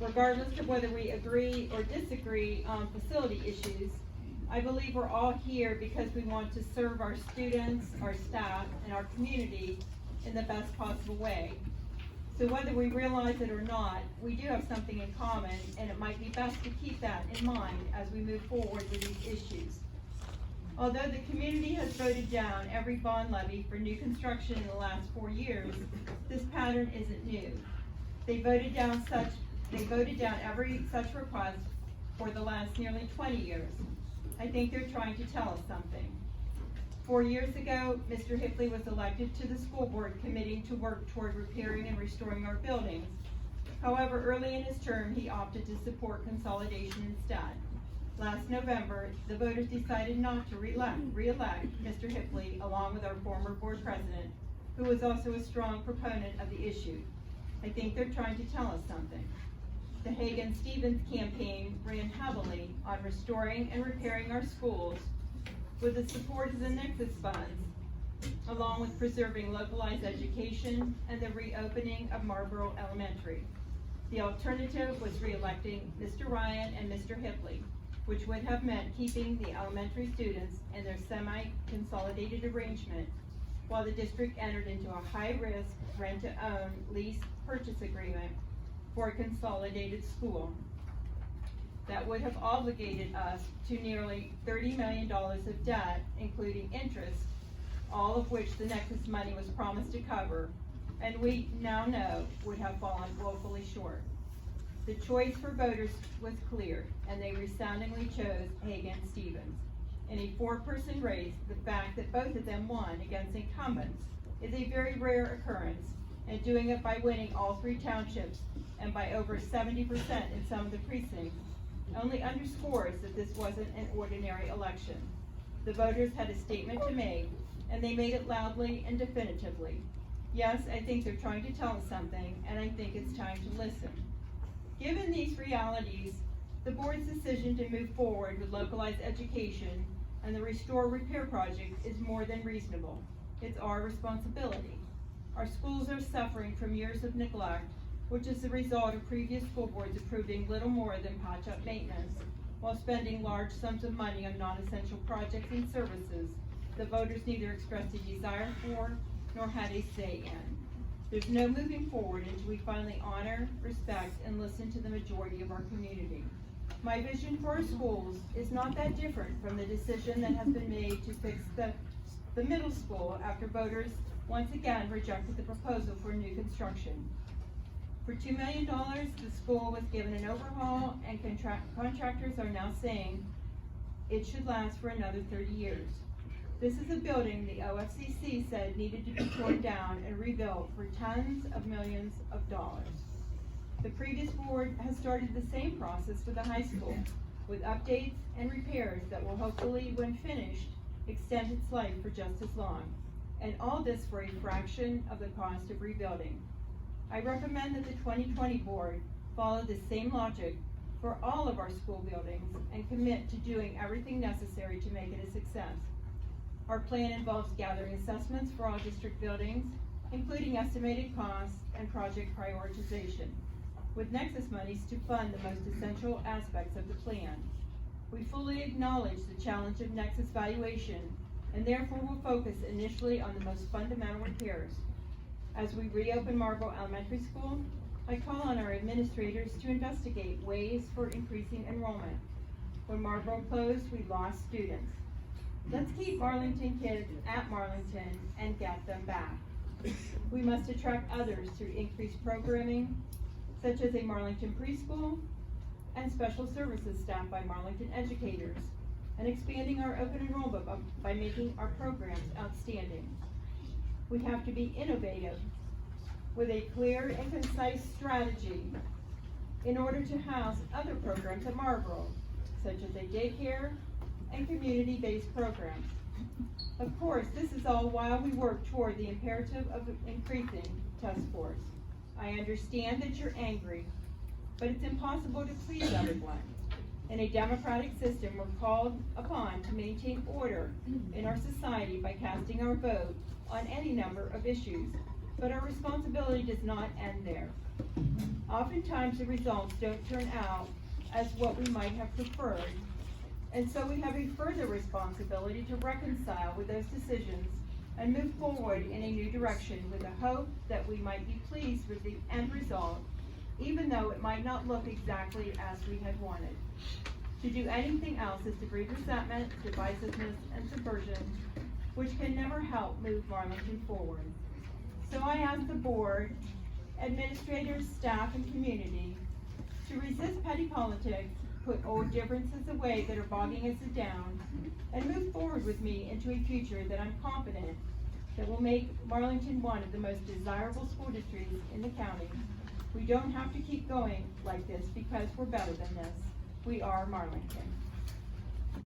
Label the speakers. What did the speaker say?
Speaker 1: Regardless of whether we agree or disagree on facility issues, I believe we're all here because we want to serve our students, our staff, and our community in the best possible way. So whether we realize it or not, we do have something in common, and it might be best to keep that in mind as we move forward with these issues. Although the community has voted down every bond levy for new construction in the last 4 years, this pattern isn't new. They voted down every such request for the last nearly 20 years. I think they're trying to tell us something. 4 years ago, Mr. Hickley was elected to the school board, committing to work toward repairing and restoring our buildings. However, early in his term, he opted to support consolidation instead. Last November, the voters decided not to re-elect Mr. Hickley along with our former board president, who was also a strong proponent of the issue. I think they're trying to tell us something. The Hagan-Stevens campaign ran heavily on restoring and repairing our schools with the support of the Nexus funds, along with preserving localized education and the reopening of Marlboro Elementary. The alternative was re-electing Mr. Ryan and Mr. Hickley, which would have meant keeping the elementary students in their semi-consolidated arrangement while the district entered into a high-risk rent-to-own lease purchase agreement for a consolidated school that would have obligated us to nearly $30 million of debt, including interest, all of which the Nexus money was promised to cover, and we now know would have fallen woefully short. The choice for voters was clear, and they resoundingly chose Hagan-Stevens. In a 4-person race, the fact that both of them won against incumbents is a very rare occurrence, and doing it by winning all 3 townships and by over 70% in some of the precincts only underscores that this wasn't an ordinary election. The voters had a statement to make, and they made it loudly and definitively. Yes, I think they're trying to tell us something, and I think it's time to listen. Given these realities, the board's decision to move forward with localized education and the Restore Repair project is more than reasonable. It's our responsibility. Our schools are suffering from years of neglect, which is the result of previous school boards approving little more than patch-up maintenance, while spending large sums of money on non-essential projects and services the voters neither expressed a desire for nor had a say in. There's no moving forward until we finally honor, respect, and listen to the majority of our community. My vision for our schools is not that different from the decision that has been made to fix the middle school after voters once again rejected the proposal for new construction. For $2 million, the school was given an overhaul, and contractors are now saying it should last for another 30 years. This is a building the OFCC said needed to be torn down and rebuilt for tens of millions of dollars. The previous board has started the same process for the high school, with updates and repairs that will hopefully, when finished, extend its life for just as long, and all this for a fraction of the cost of rebuilding. I recommend that the 2020 board follow the same logic for all of our school buildings and commit to doing everything necessary to make it a success. Our plan involves gathering assessments for all district buildings, including estimated costs and project prioritization, with Nexus monies to fund the most essential aspects of the plan. We fully acknowledge the challenge of Nexus valuation, and therefore will focus initially on the most fundamental repairs. As we reopen Marlboro Elementary School, I call on our administrators to investigate ways for increasing enrollment. When Marlboro closed, we lost students. Let's keep Marlington kids at Marlington and get them back. We must attract others through increased programming, such as a Marlington preschool and special services staffed by Marlington educators, and expanding our open enrollment by making our programs outstanding. We have to be innovative with a clear and concise strategy in order to house other programs at Marlboro, such as a daycare and community-based programs. Of course, this is all while we work toward the imperative of increasing task force. I understand that you're angry, but it's impossible to please everyone. In a democratic system, we're called upon to maintain order in our society by casting our vote on any number of issues, but our responsibility does not end there. Oftentimes the results don't turn out as what we might have preferred, and so we have a further responsibility to reconcile with those decisions and move forward in a new direction with the hope that we might be pleased with the end result, even though it might not look exactly as we had wanted. To do anything else is to breed resentment, divisiveness, and subversion, which can never help move Marlington forward. So I ask the board, administrators, staff, and community to resist petty politics, put old differences away that are bogging us down, and move forward with me into a future that I'm confident that will make Marlington one of the most desirable school districts in the county. We don't have to keep going like this because we're better than this. We are Marlington.